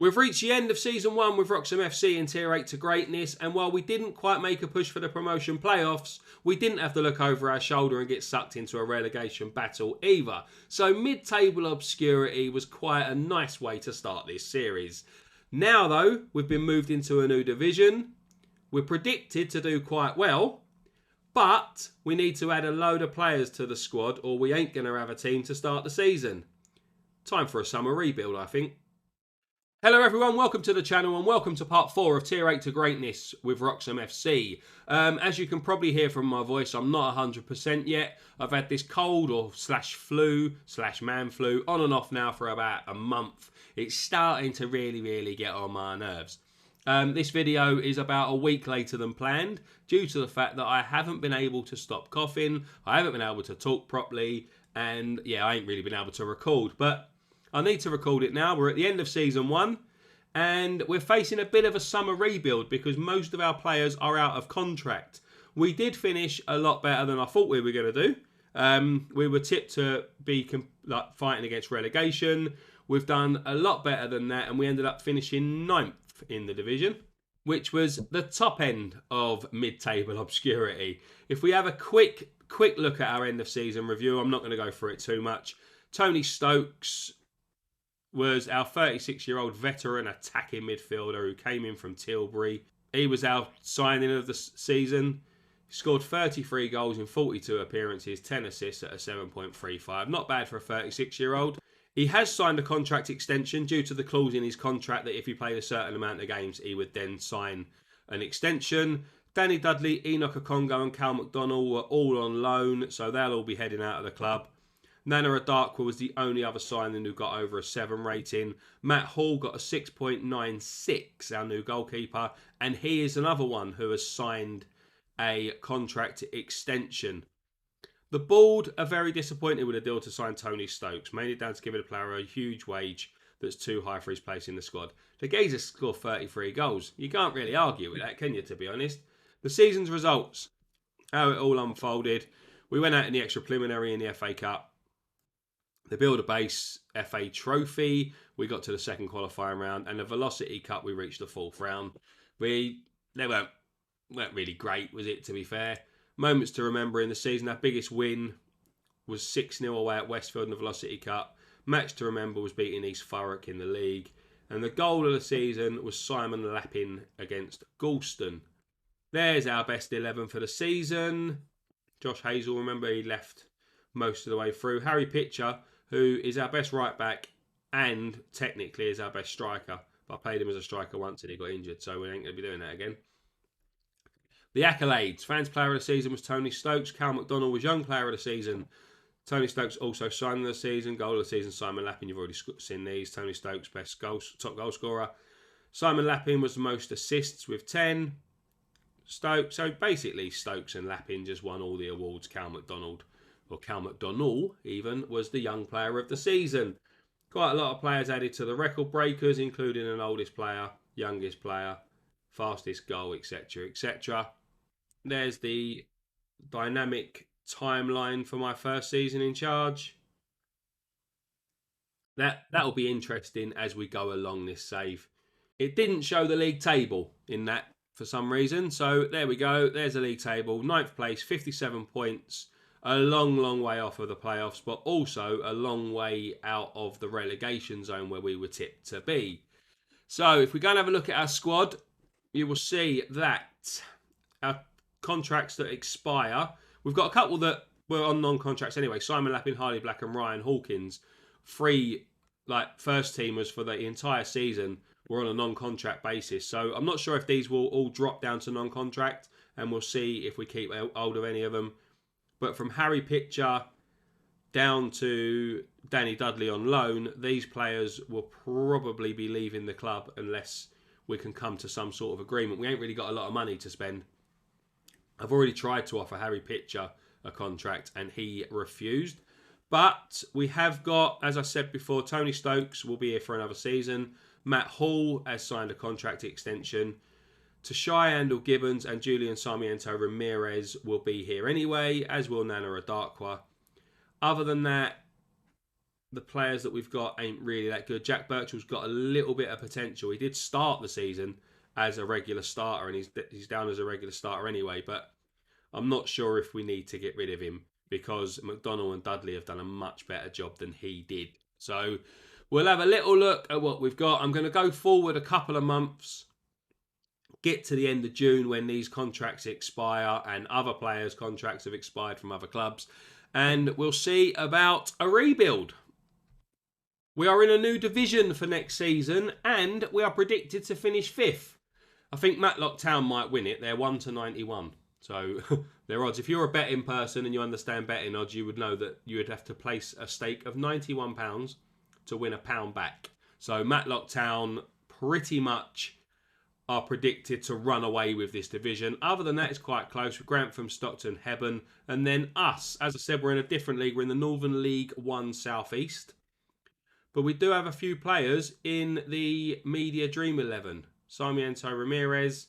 We've reached the end of Season 1 with Wroxham FC in Tier 8 to greatness, and while we didn't quite make a push for the promotion playoffs, we didn't have to look over our shoulder and get sucked into a relegation battle either. So mid-table obscurity was quite a nice way to start this series. Now though, we've been moved into a new division. We're predicted to do quite well, but we need to add a load of players to the squad or we ain't going to have a team to start the season. Time for a summer rebuild, I think. Hello everyone, welcome to the channel and welcome to part 4 of Tier 8 to Greatness with Wroxham FC. As you can probably hear from my voice, I'm not 100% yet. I've had this cold or flu man flu on and off now for about a month. It's starting to really get on my nerves. This video is about a week later than planned due to the fact that I haven't been able to stop coughing, I haven't been able to talk properly, and yeah, I ain't really been able to record, but I need to record it now. We're at the end of Season 1 and we're facing a bit of a summer rebuild because most of our players are out of contract. We did finish a lot better than I thought we were going to do. We were tipped to be fighting against relegation. We've done a lot better than that and we ended up finishing 9th in the division, which was the top end of mid-table obscurity. If we have a quick look at our end of season review, I'm not going to go through it too much. Tony Stokes was our 36-year-old veteran attacking midfielder who came in from Tilbury. He was our signing of the season. He scored 33 goals in 42 appearances, 10 assists at a 7.35. Not bad for a 36-year-old. He has signed a contract extension due to the clause in his contract that if he played a certain amount of games, he would then sign an extension. Danny Dudley, Enoch Okongo and Cal McDonnell were all on loan, so they'll all be heading out of the club. Nana Adarkwa was the only other signing who got over a 7 rating. Matt Hall got a 6.96, our new goalkeeper. And he is another one who has signed a contract extension. The board are very disappointed with the deal to sign Tony Stokes, mainly down to giving the player a huge wage that's too high for his place in the squad. The geezer scored 33 goals. You can't really argue with that, can you, to be honest? The season's results, how it all unfolded. We went out in the extra preliminary in the FA Cup. The Builder Base FA Trophy, we got to the second qualifying round, and the Velocity Cup, we reached the 4th round. They weren't really great, was it, to be fair? Moments to remember in the season, our biggest win was 6-0 away at Westfield in the Velocity Cup. Match to remember was beating East Thurrock in the league. And the goal of the season was Simon Lappin against Galston. There's our best 11 for the season. Josh Hazel, remember, he left most of the way through. Harry Pitcher, who is our best right back and technically is our best striker. But I played him as a striker once and he got injured, so we ain't going to be doing that again. The accolades. Fans Player of the Season was Tony Stokes. Cal McDonnell was Young Player of the Season. Tony Stokes also Sign of the Season. Goal of the Season, Simon Lappin. You've already seen these. Tony Stokes, top goal scorer. Simon Lappin was the most assists with 10. Stokes, so basically Stokes and Lappin just won all the awards. Cal McDonnell even, was the Young Player of the Season. Quite a lot of players added to the record breakers, including an oldest player, youngest player, fastest goal, etc, etc. There's the dynamic timeline for my first season in charge. That'll be interesting as we go along this save. It didn't show the league table in that for some reason, so there we go. There's the league table. 9th place, 57 points. A long way off of the playoffs, but also a long way out of the relegation zone where we were tipped to be. So if we go and have a look at our squad, you will see that our contracts that expire, we've got a couple that were on non-contracts anyway. Simon Lappin, Harley Black and Ryan Hawkins. 3 first teamers for the entire season were on a non-contract basis. So I'm not sure if these will all drop down to non-contract, and we'll see if we keep hold of any of them. But from Harry Pitcher down to Danny Dudley on loan, these players will probably be leaving the club unless we can come to some sort of agreement. We ain't really got a lot of money to spend. I've already tried to offer Harry Pitcher a contract and he refused. But we have got, as I said before, Tony Stokes will be here for another season. Matt Hall has signed a contract extension. Tashai Andel Gibbons and Julian Sarmiento Ramirez will be here anyway, as will Nana Adarkwa. Other than that, the players that we've got ain't really that good. Jack Birchall's got a little bit of potential. He did start the season as a regular starter, and he's down as a regular starter anyway. But I'm not sure if we need to get rid of him because McDonnell and Dudley have done a much better job than he did. So we'll have a little look at what we've got. I'm going to go forward a couple of months, get to the end of June when these contracts expire and other players' contracts have expired from other clubs, and we'll see about a rebuild. We are in a new division for next season, and we are predicted to finish 5th. I think Matlock Town might win it. They're 1-91. So their odds. If you're a betting person and you understand betting odds, you would know that you would have to place a stake of £91 to win £1 back. So Matlock Town pretty much are predicted to run away with this division. Other than that, it's quite close with Grantham, Stockton, Hebburn, and then us. As I said, we're in a different league. We're in the Northern League 1 South East. But we do have a few players in the Media Dream 11. Sarmiento Ramirez,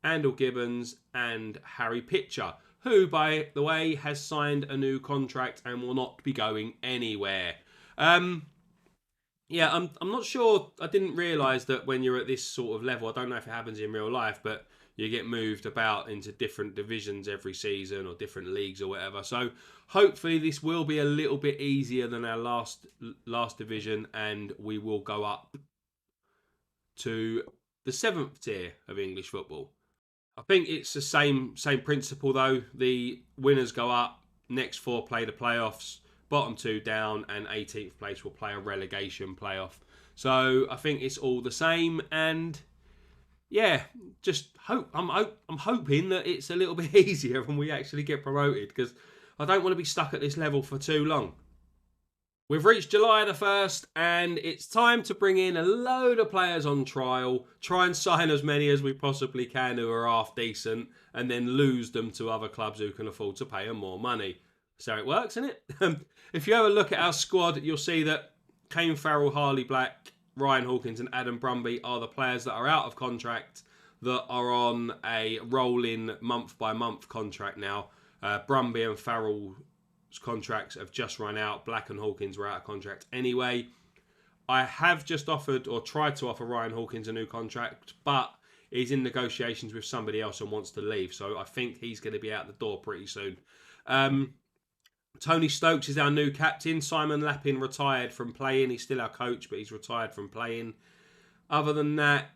Andel Gibbons and Harry Pitcher, who, by the way, has signed a new contract and will not be going anywhere. Yeah, I'm not sure. I didn't realise that when you're at this sort of level, I don't know if it happens in real life, but you get moved about into different divisions every season or different leagues or whatever. So hopefully this will be a little bit easier than our last division, and we will go up to the 7th tier of English football. I think it's the same principle though. The winners go up, next 4 play the playoffs, bottom 2 down, and 18th place will play a relegation playoff. So I think it's all the same, and yeah, just hope. I'm hoping that it's a little bit easier when we actually get promoted, because I don't want to be stuck at this level for too long. We've reached July the 1st, and it's time to bring in a load of players on trial, try and sign as many as we possibly can who are half decent, and then lose them to other clubs who can afford to pay them more money. So it works, isn't it? If you have a look at our squad, you'll see that Kane Farrell, Harley Black, Ryan Hawkins and Adam Brumby are the players that are out of contract, that are on a rolling month-by-month contract now. Brumby and Farrell contracts have just run out. Black and Hawkins were out of contract anyway. I have just offered or tried to offer Ryan Hawkins a new contract, but he's in negotiations with somebody else and wants to leave, so I think he's going to be out the door pretty soon. Tony Stokes is our new captain. Simon Lappin retired from playing. He's still our coach, but he's retired from playing. Other than that,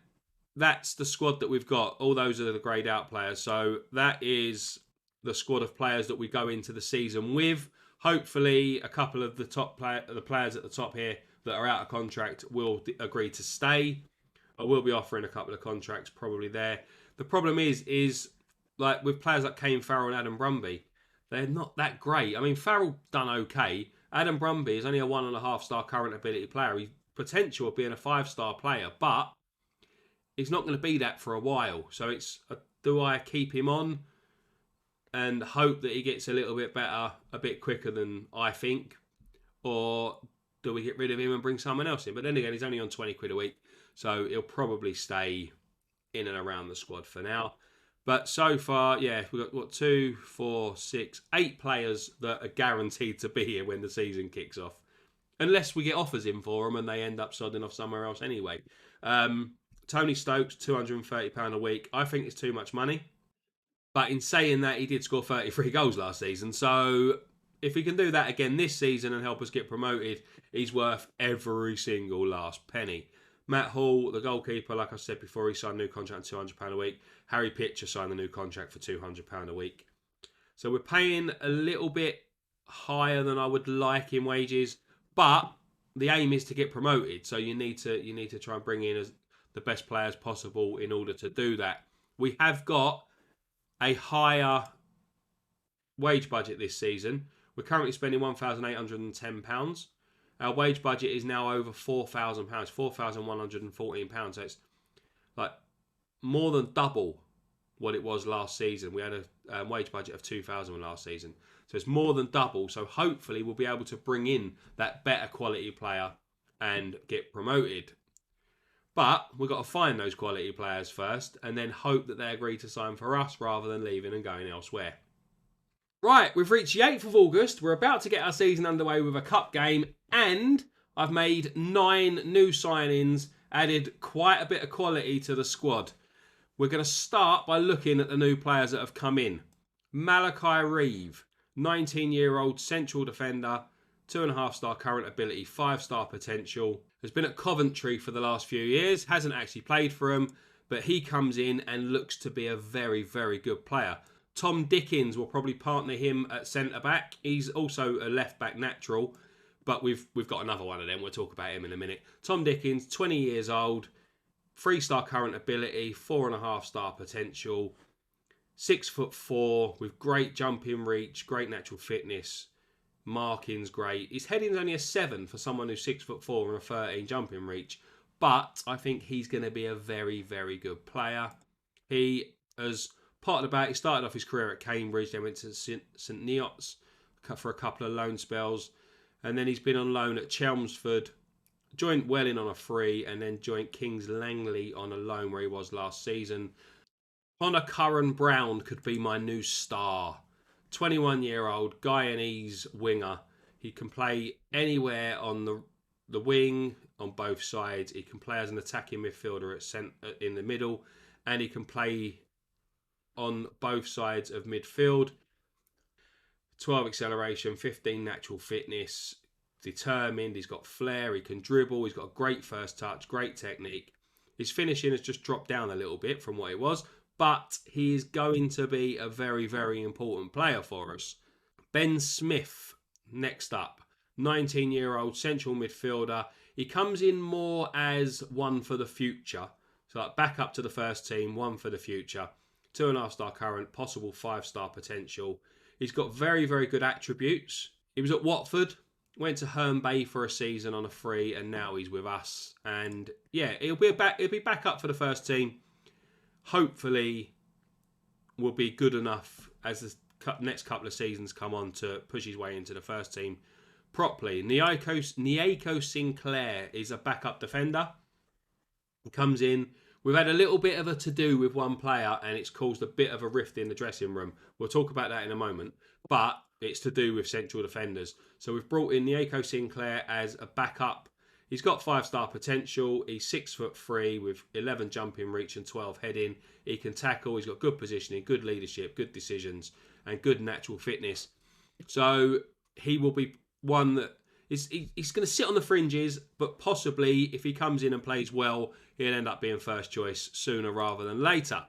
that's the squad that we've got. All those are the greyed out players, so that is the squad of players that we go into the season with. Hopefully, a couple of the players at the top here that are out of contract will agree to stay. I will be offering a couple of contracts probably there. The problem is like with players like Kane Farrell and Adam Brumby, they're not that great. I mean, Farrell done okay. Adam Brumby is only a 1.5-star current ability player. He's potential of being a 5-star player, but he's not going to be that for a while. So it's, do I keep him on and hope that he gets a little bit better a bit quicker than I think, or do we get rid of him and bring someone else in? But then again, he's only on 20 quid a week, so he'll probably stay in and around the squad for now. But so far, yeah, we've got 2, 4, 6, 8 players that are guaranteed to be here when the season kicks off, unless we get offers in for them and they end up sodding off somewhere else anyway. Tony Stokes, £230 a week. I think it's too much money. But in saying that, he did score 33 goals last season. So if he can do that again this season and help us get promoted, he's worth every single last penny. Matt Hall, the goalkeeper, like I said before, he signed a new contract at £200 a week. Harry Pitcher signed a new contract for £200 a week. So we're paying a little bit higher than I would like in wages, but the aim is to get promoted. So you need to try and bring in the best players possible in order to do that. We have got a higher wage budget this season. We're currently spending £1,810. Our wage budget is now over £4,000, £4,114. So it's like more than double what it was last season. We had a wage budget of £2,000 last season. So it's more than double. So hopefully we'll be able to bring in that better quality player and get promoted. But we've got to find those quality players first and then hope that they agree to sign for us rather than leaving and going elsewhere. Right, we've reached the 8th of August. We're about to get our season underway with a cup game, and I've made 9 new signings, added quite a bit of quality to the squad. We're going to start by looking at the new players that have come in. Malachi Reeve, 19-year-old central defender, 2.5-star current ability, 5-star potential. Has been at Coventry for the last few years, hasn't actually played for them, but he comes in and looks to be a very, very good player. Tom Dickens will probably partner him at centre-back. He's also a left-back natural, but we've got another one of them. We'll talk about him in a minute. Tom Dickens, 20 years old, 3-star current ability, 4.5-star potential, 6'4", with great jumping reach, great natural fitness, marking's great. His heading's only a 7 for someone who's 6'4" and a 13 jumping reach, but I think he's going to be a very, very good player. He has potted about. He started off his career at Cambridge, then went to St Neots for a couple of loan spells, and then he's been on loan at Chelmsford, joined Welling on a free, and then joined Kings Langley on a loan where he was last season. Connor Curran Brown could be my new star. 21-year-old Guyanese winger. He can play anywhere on the wing, on both sides. He can play as an attacking midfielder in the middle, and he can play on both sides of midfield. 12 acceleration, 15 natural fitness, determined, he's got flair, he can dribble, he's got a great first touch, great technique. His finishing has just dropped down a little bit from what it was, but he is going to be a very, very important player for us. Ben Smith, next up, 19-year-old central midfielder. He comes in more as one for the future, so like back up to the first team, one for the future. 2.5-star current, possible 5-star potential. He's got very, very good attributes. He was at Watford, went to Herne Bay for a season on a free, and now he's with us. And yeah, he'll be back up for the first team. Hopefully, will be good enough as the next couple of seasons come on to push his way into the first team properly. Nieko Sinclair is a backup defender. He comes in. We've had a little bit of a to-do with one player, and it's caused a bit of a rift in the dressing room. We'll talk about that in a moment, but it's to do with central defenders. So we've brought in Nieko Sinclair as a backup. He's got 5-star potential. He's 6'3" with 11 jumping reach and 12 heading. He can tackle. He's got good positioning, good leadership, good decisions, and good natural fitness. So he will be one that he's going to sit on the fringes, but possibly if he comes in and plays well, he'll end up being first choice sooner rather than later.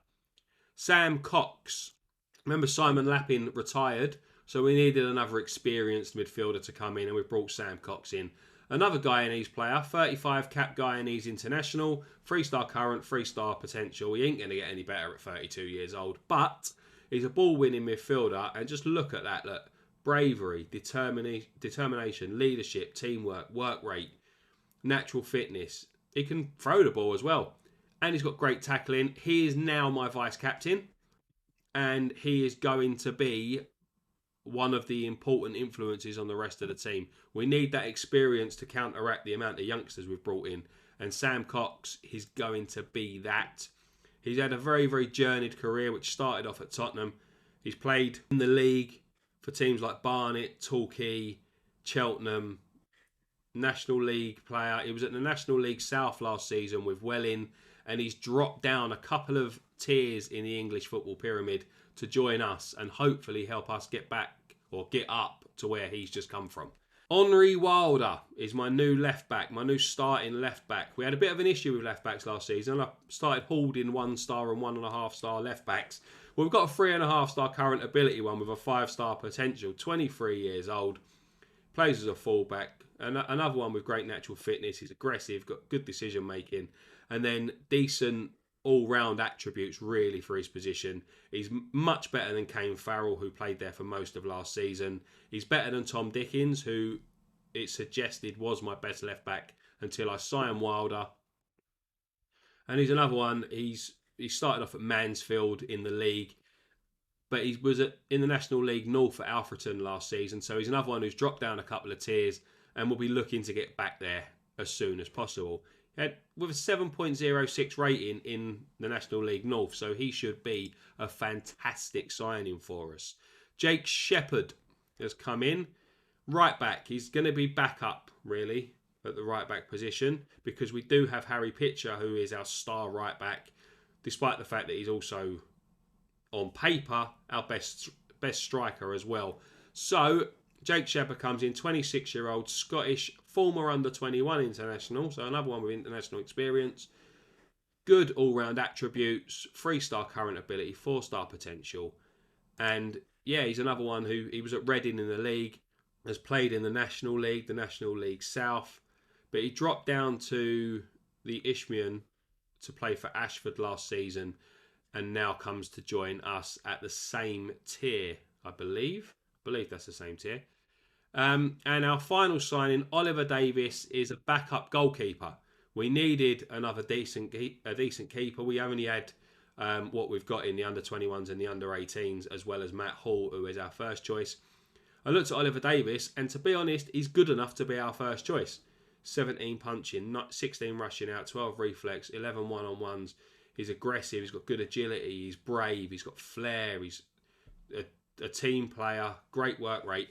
Sam Cox. Remember Simon Lappin retired, so we needed another experienced midfielder to come in, and we've brought Sam Cox in. Another Guyanese player, 35 cap Guyanese international, 3-star current, 3-star potential. He ain't going to get any better at 32 years old, but he's a ball-winning midfielder, and just look at that. Look, bravery, determination, leadership, teamwork, work rate, natural fitness. He can throw the ball as well. And he's got great tackling. He is now my vice-captain, and he is going to be one of the important influences on the rest of the team. We need that experience to counteract the amount of youngsters we've brought in, and Sam Cox is going to be that. He's had a very, very journeyed career, which started off at Tottenham. He's played in the league for teams like Barnet, Torquay, Cheltenham, National League player. He was at the National League South last season with Welling, and he's dropped down a couple of tiers in the English football pyramid to join us and hopefully help us get back or get up to where he's just come from. Henry Wilder is my new left back, my new starting left back. We had a bit of an issue with left backs last season. I started holding 1-star and 1.5-star left backs. Well, we've got a 3.5-star current ability one with a 5-star potential, 23 years old, plays as a fullback. Another one with great natural fitness. He's aggressive, got good decision making, and then decent all-round attributes really for his position. He's much better than Kane Farrell, who played there for most of last season. He's better than Tom Dickens, who it suggested was my best left back until I signed Wilder. And he's another one. He started off at Mansfield in the league, but he was in the National League North at Alfreton last season. So he's another one who's dropped down a couple of tiers and will be looking to get back there as soon as possible. With a 7.06 rating in the National League North, so he should be a fantastic signing for us. Jake Shepherd has come in. Right back. He's going to be back up, really, at the right back position, because we do have Harry Pitcher, who is our star right back, despite the fact that he's also, on paper, our best striker as well. So, Jake Shepherd comes in, 26-year-old Scottish, former under-21 international, so another one with international experience. Good all-round attributes, 3-star current ability, 4-star potential. And yeah, he's another one who, he was at Reading in the league, has played in the National League South, but he dropped down to the Isthmian to play for Ashford last season, and now comes to join us at the same tier, I believe. I believe that's the same tier. And our final signing, Oliver Davis, is a backup goalkeeper. We needed another decent keeper. We only had what we've got in the under-21s and the under-18s, as well as Matt Hall, who is our first choice. I looked at Oliver Davis, and to be honest, he's good enough to be our first choice. 17 punching, 16 rushing out, 12 reflex, 11 one-on-ones. He's aggressive, he's got good agility, he's brave, he's got flair, he's a team player, great work rate.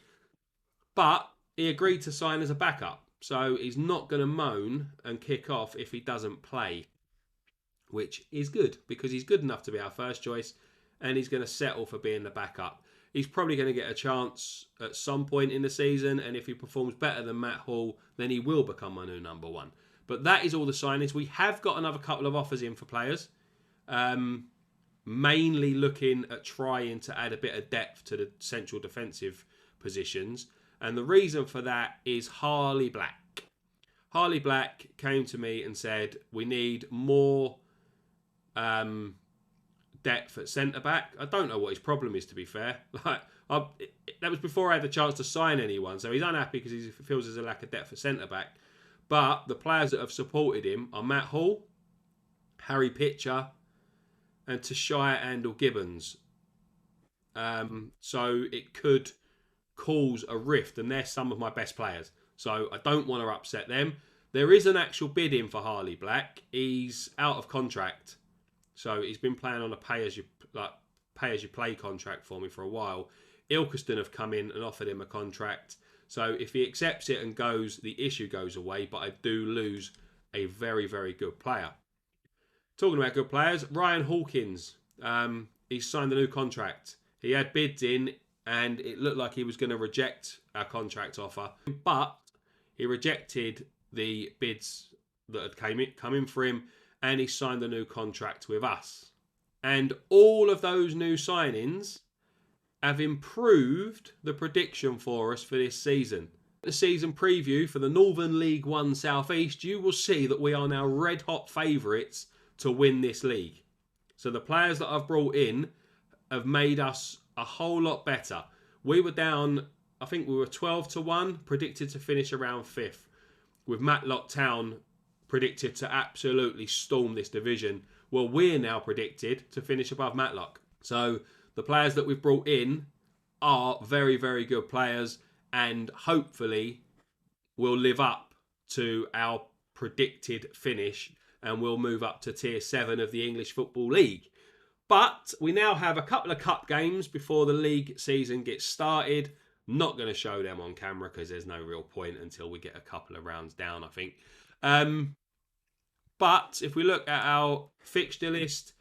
But he agreed to sign as a backup, so he's not going to moan and kick off if he doesn't play, which is good, because he's good enough to be our first choice, and he's going to settle for being the backup. He's probably going to get a chance at some point in the season, and if he performs better than Matt Hall, then he will become my new number one. But that is all the signings. We have got another couple of offers in for players, mainly looking at trying to add a bit of depth to the central defensive positions. And the reason for that is Harley Black. Harley Black came to me and said, we need more depth at centre-back. I don't know what his problem is, to be fair. That was before I had the chance to sign anyone, so he's unhappy because he feels there's a lack of depth at centre-back. But the players that have supported him are Matt Hall, Harry Pitcher, and Tashia Andel-Gibbons. So it could cause a rift, and they're some of my best players. So I don't want to upset them. There is an actual bid in for Harley Black. He's out of contract. So he's been playing on a pay-as-you-play contract for me for a while. Ilkeston have come in and offered him a contract. So if he accepts it and goes, the issue goes away. But I do lose a very, very good player. Talking about good players, Ryan Hawkins. He's signed a new contract. He had bids in, and it looked like he was going to reject our contract offer. But he rejected the bids that had come in for him, and he signed a new contract with us. And all of those new signings have improved the prediction for us for this season. The season preview for the Northern League 1 South East, you will see that we are now red-hot favourites to win this league. So the players that I've brought in have made us a whole lot better. We were down, I think we were 12-1, predicted to finish around 5th, with Matlock Town predicted to absolutely storm this division. Well, we're now predicted to finish above Matlock. So the players that we've brought in are very, very good players, and hopefully will live up to our predicted finish, and we'll move up to Tier 7 of the English Football League. But we now have a couple of cup games before the league season gets started. Not going to show them on camera because there's no real point until we get a couple of rounds down, I think. But if we look at our fixture list,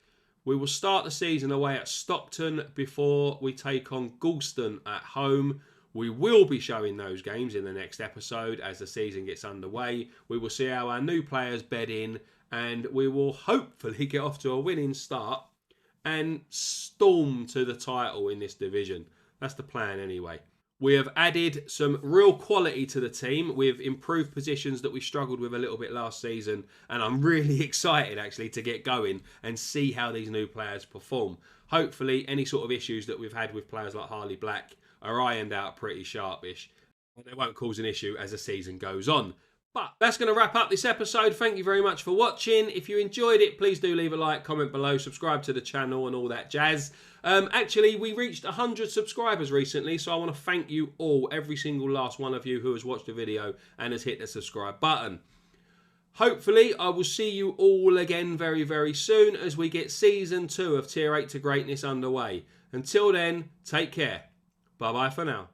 we will start the season away at Stockton before we take on Galston at home. We will be showing those games in the next episode as the season gets underway. We will see how our new players bed in, and we will hopefully get off to a winning start and storm to the title in this division. That's the plan anyway. We have added some real quality to the team. We've improved positions that we struggled with a little bit last season, and I'm really excited actually to get going and see how these new players perform. Hopefully any sort of issues that we've had with players like Harley Black are ironed out pretty sharpish, and they won't cause an issue as the season goes on. But that's going to wrap up this episode. Thank you very much for watching. If you enjoyed it, please do leave a like, comment below, subscribe to the channel and all that jazz. Actually, we reached 100 subscribers recently, so I want to thank you all, every single last one of you who has watched the video and has hit the subscribe button. Hopefully, I will see you all again very, very soon as we get Season 2 of Tier 8 to Greatness underway. Until then, take care. Bye bye for now.